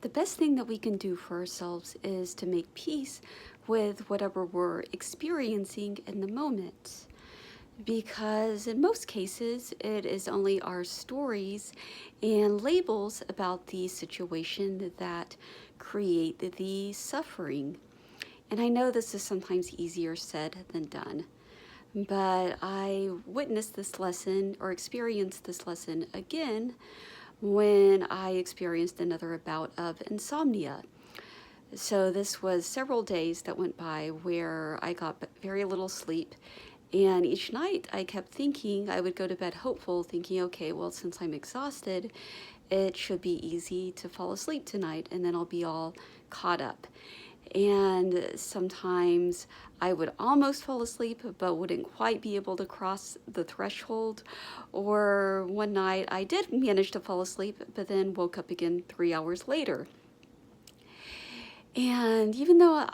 the best thing that we can do for ourselves is to make peace with whatever we're experiencing in the moment. Because in most cases, it is only our stories and labels about the situation that create the suffering. And I know this is sometimes easier said than done, but I witnessed this lesson or experienced this lesson again when I experienced another bout of insomnia. So this was several days that went by where I got very little sleep. And each night I kept thinking, I would go to bed hopeful, thinking, okay, well, since I'm exhausted, it should be easy to fall asleep tonight and then I'll be all caught up. And sometimes I would almost fall asleep, but wouldn't quite be able to cross the threshold. Or one night I did manage to fall asleep, but then woke up again 3 hours later. And even though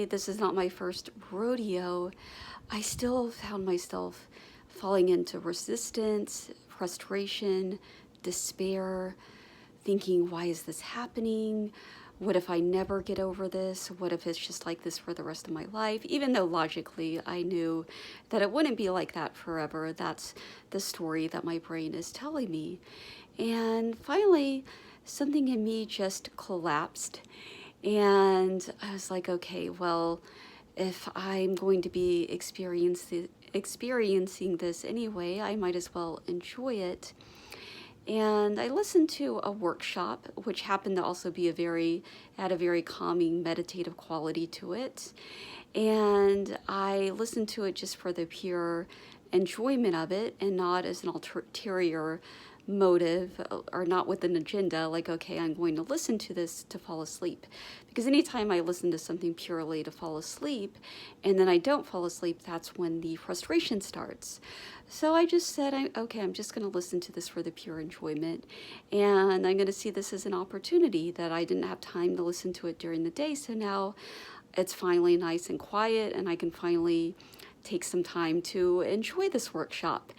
this is not my first rodeo, I still found myself falling into resistance, frustration, despair, thinking, why is this happening? What if I never get over this? What if it's just like this for the rest of my life? Even though logically I knew that it wouldn't be like that forever. That's the story that my brain is telling me. And finally, something in me just collapsed. And I was like, okay, well, if I'm going to be experiencing this anyway, I might as well enjoy it. And I listened to a workshop, which happened to also be had a very calming, meditative quality to it. And I listened to it just for the pure enjoyment of it and not as an ulterior motive or not with an agenda, like, okay, I'm going to listen to this to fall asleep. Because anytime I listen to something purely to fall asleep and then I don't fall asleep, that's when the frustration starts. So I just said, okay, I'm just going to listen to this for the pure enjoyment. And I'm going to see this as an opportunity that I didn't have time to listen to it during the day. So now it's finally nice and quiet and I can finally take some time to enjoy this workshop.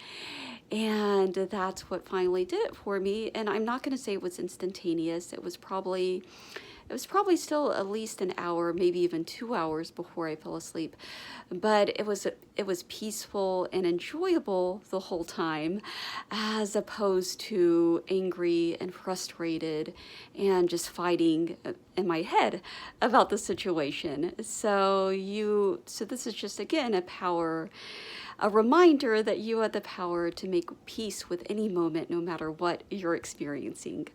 And that's what finally did it for me. And I'm not going to say it was instantaneous. It was probably still at least an hour, maybe even 2 hours before I fell asleep. But it was peaceful and enjoyable the whole time, as opposed to angry and frustrated and just fighting in my head about the situation. So this is just, again, a reminder that you have the power to make peace with any moment, no matter what you're experiencing.